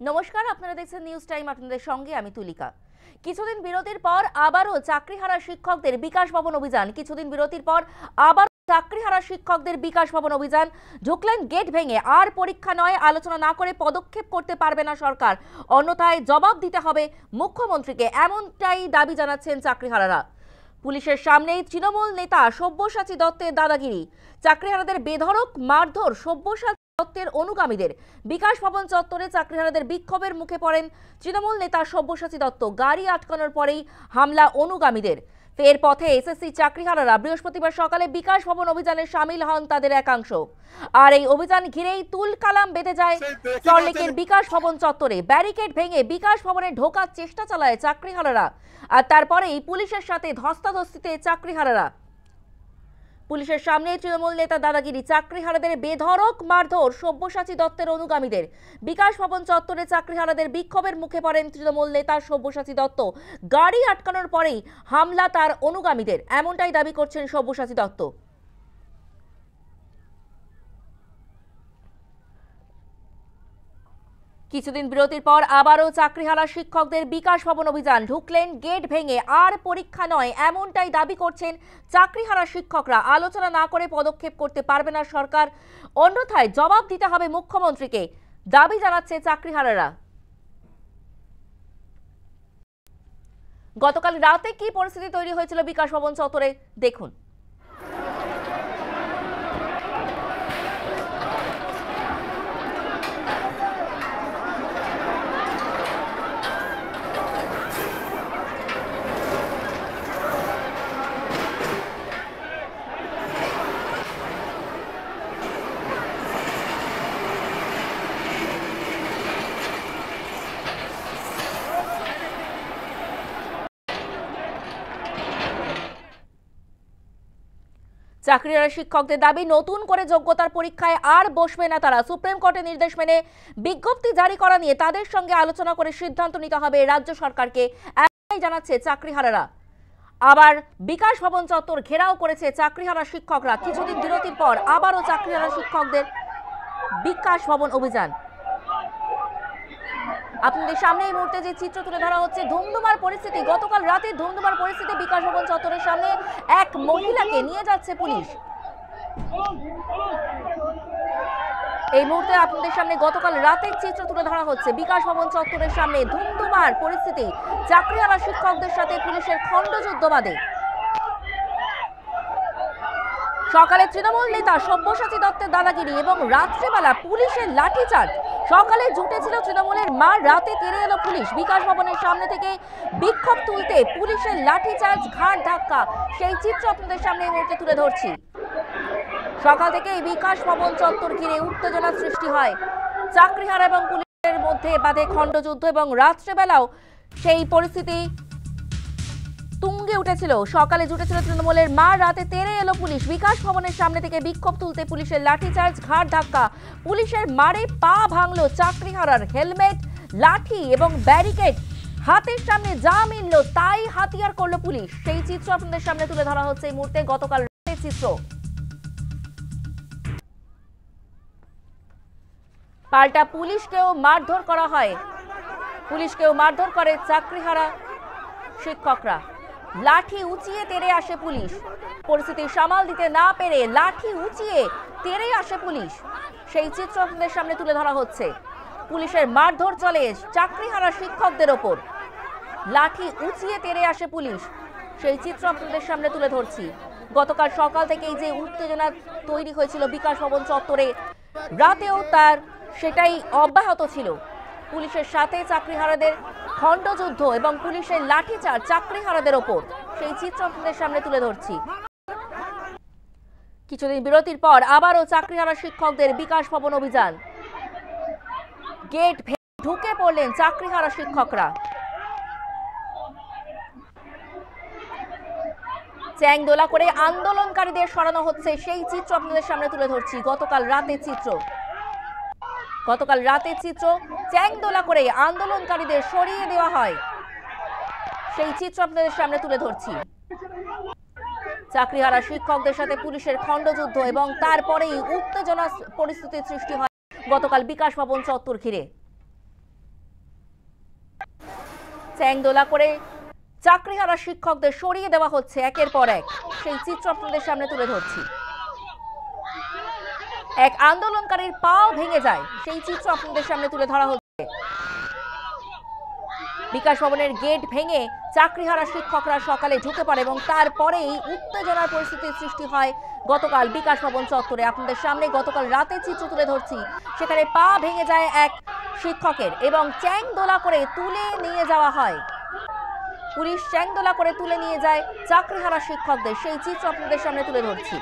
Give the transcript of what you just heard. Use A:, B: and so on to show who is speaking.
A: নমস্কার, আপনারা দেখছেন নিউজ টাইম। আপনাদের সঙ্গে আমি তুলিকা। কিছুদিন বিরতির পর আবারও চাকরিহারা শিক্ষকদের বিকাশ ভবন অভিযান। কিছুদিন বিরতির পর আবার চাকরিহারা শিক্ষকদের বিকাশ ভবন অভিযান। ঢুকলেন গেট ভেঙে। আর পরীক্ষা নয়, আলোচনা না করে পদক্ষেপ করতে পারবে না সরকার, অন্যথায় জবাব দিতে হবে মুখ্যমন্ত্রীকে, এমনটাই দাবি জানাচ্ছেন চাকরিহারারা। পুলিশের সামনেই তৃণমূল নেতা সব্যসাচী দত্তের দাদাগিরি। চাকরিহারাদের বেধড়ক মারধর সব্যসাচী দত্তের অনুগামীদের। বিকাশ ভবন চত্বরে চাকরিহারাদের বিক্ষোভের মুখে পড়েন তৃণমূল নেতা সব্যসাচী দত্ত। গাড়ি আটকানোর পরেই হামলা অনুগামীদের। ফের পথে এসএসসি চাকরিহারারা। বৃহস্পতিবার সকালে বিকাশ ভবন অভিযানে সামিল হন তাদের একাংশ। আর এই অভিযান ঘিরেই তুলকালাম বেঁধে যায় চরলেকের বিকাশ ভবন চত্বরে। ব্যারিকেড ভেঙে বিকাশ ভবনে ঢোকার চেষ্টা চালায় চাকরিহারারা। আর তারপরেই পুলিশের সাথে ধস্তাধস্তিতে চাকরিহারারা। পুলিশের সামনে তৃণমূল নেতা দাদাগিরি। চাকরিহারাদের বেধড়ক মারধর সব্যসাচী দত্তের অনুগামীদের। বিকাশ ভবন চত্বরে চাকরিহারাদের বিক্ষোভের মুখে পড়েন তৃণমূল নেতা সব্যসাচী দত্ত। গাড়ি আটকানোর পরেই হামলা তার অনুগামীদের, এমনটাই দাবি করছেন সব্যসাচী দত্ত। কিছুদিন বিরতির পর আবারও চাকরিহারা শিক্ষকদের বিকাশ ভবন অভিযান। ঢুকলেন গেট ভেঙে। আর পরীক্ষা নয়, এমনটাই দাবি করছেন চাকরিহারা শিক্ষকরা। আলোচনা না করে পদক্ষেপ করতে পারবে না সরকার, অন্যথায় জবাব দিতে হবে মুখ্যমন্ত্রীকে, দাবি জানাচ্ছে চাকরিহারারা। গতকাল রাতে কি পরিস্থিতি তৈরি হয়েছিল বিকাশ ভবন চত্বরে, দেখুন। চাকরিহারা শিক্ষকদের দাবি, নতুন করে যোগ্যতার পরীক্ষায় আর বসবে না তারা। সুপ্রিম কোর্টের নির্দেশ মেনে বিজ্ঞপ্তি জারি করা নিয়ে তাদের সঙ্গে আলোচনা করে সিদ্ধান্ত নিতে হবে রাজ্য সরকারকে, এমনটাই জানাচ্ছে চাকরিহারারা। আবার বিকাশ ভবন চত্বর ঘেরাও করেছে চাকরিহারা শিক্ষকরা। কিছুদিন বিরতির পর আবারও চাকরিহারা শিক্ষকদের বিকাশ ভবন অভিযান। আপনাদের সামনে এই মুহূর্তে যে চিত্র তুলে ধরা হচ্ছে, ধুমধুমার পরিস্থিতি। গতকাল রাতে ধুমধুমার পরিস্থিতি বিকাশ ভবন চত্বরের সামনে। এক মহিলাকে নিয়ে যাচ্ছে পুলিশ। এই মুহূর্তে আপনাদের সামনে গতকাল রাতের চিত্র তুলে ধরা হচ্ছে। বিকাশ ভবন চত্বরের সামনে ধুমধুমার পরিস্থিতি। চাকরিহারা শিক্ষকদের সাথে পুলিশের খণ্ডযুদ্ধ বাধে। সকালে তৃণমূল নেতা সব্যসাচী দত্তের দাদাগিরি এবং রাত্রেবেলা পুলিশের লাঠিচার্জ। সকালে জুটেছিল তৃণমূলের মার, রাতে তেড়ে এলো পুলিশ। বিকাশ ভবনের সামনে থেকে বিক্ষোভ তুলতে পুলিশের লাঠিচার্জ, ঘাড় ধাক্কা, সেই চিত্র আপনাদের সামনে এই মুহূর্তে তুলে ধরছি। সকাল থেকে এই বিকাশ ভবন চত্বর ঘিরে উত্তেজনার সৃষ্টি হয়। চাকরিহারা এবং পুলিশের মধ্যে বাধে খণ্ডযুদ্ধ এবং রাত্রেবেলাও সেই পরিস্থিতি তুঙ্গে উঠেছিল। সকালে জুটেছিল তৃণমূলের মার, রাতে তেড়ে এলো পুলিশ। বিকাশ ভবনের সামনে থেকে বিক্ষোভ তুলতে পুলিশের লাঠিচার্জ, ঘাড় ধাক্কা। পুলিশের মারে পা ভাঙলো চাকরিহারার। হেলমেট, লাঠি এবং ব্যারিকেড হাতের সামনে যা মিলল তাই হাতিয়ার করলো পুলিশ। সেই চিত্র আপনাদের সামনে তুলে ধরা হচ্ছে এই মুহূর্তে। গতকাল রাতের চিত্র। পাল্টা পুলিশকেও মারধর করা হয়। পুলিশকেও মারধর করে চাকরিহারা শিক্ষকরা। লাঠি উঁচিয়ে তেড়ে আসে পুলিশ। পরিস্থিতি সামাল দিতে না পেরে লাঠি উঁচিয়ে তেড়ে আসে পুলিশ। সেই চিত্র আপনাদের সামনে তুলে ধরা হচ্ছে। পুলিশের মারধর চলে চাকরিহারা শিক্ষকদের ওপর। লাঠি উঁচিয়ে তেড়ে আসে পুলিশ। সেই চিত্র আপনাদের সামনে তুলে ধরছি। গতকাল সকাল থেকেই যে উত্তেজনা তৈরি হয়েছিল বিকাশ ভবন চত্বরে, রাতেও তার সেটাই অব্যাহত ছিল। পুলিশের সাথে চাকরিহারাদের খণ্ডযুদ্ধ এবং পুলিশের লাঠিচার্জ চাকরিহারাদের ওপর, সেই চিত্র আপনাদের সামনে তুলে ধরছি। কিছুদিন বিরতির পর আবারও চাকরিহারা শিক্ষকদের বিকাশ ভবন অভিযান। গেট ভেঙে ঢুকে পড়লেন চাকরিহারা শিক্ষকরা। চ্যাংদোলা করে আন্দোলনকারীদের সরানো হচ্ছে, সেই চিত্র আপনাদের সামনে তুলে ধরছি। গতকাল রাতের চিত্র। চ্যাংদোলা করে আন্দোলনকারীদের সরিয়ে দেওয়া হয়, সেই চিত্র আপনাদের সামনে তুলে ধরছি। চাকরিহারা শিক্ষকদের সাথে পুলিশের খণ্ডযুদ্ধ এবং তারপরেই উত্তেজনা পরিস্থিতির সৃষ্টি হয় গতকাল বিকাশ ভবন চত্বর ঘিরে। চ্যাংদোলা করে চাকরিহারা শিক্ষকদের সরিয়ে দেওয়া হচ্ছে একের পর এক, সেই চিত্র আপনাদের সামনে তুলে ধরছি। এক আন্দোলনকারীর পাও ভেঙে যায়, সেই চিত্র আপনাদের সামনে তুলে ধরা হচ্ছে। বিকাশ ভবনের গেট ভেঙে চাকরিহারা শিক্ষকরা সকালে ঢুকে পড়ে এবং তারপরেই উত্তেজনার পরিস্থিতির সৃষ্টি হয় গতকাল বিকাশ ভবন চত্বরে। আপনাদের সামনে গতকাল রাতে চিত্র তুলে ধরছি, সেখানে পা ভেঙে যায় এক শিক্ষকের এবং চ্যাংদোলা করে তুলে নিয়ে যাওয়া হয়। পুলিশ চ্যাংদোলা করে তুলে নিয়ে যায় চাকরিহারা শিক্ষকদের, সেই চিত্র আপনাদের সামনে তুলে ধরছি।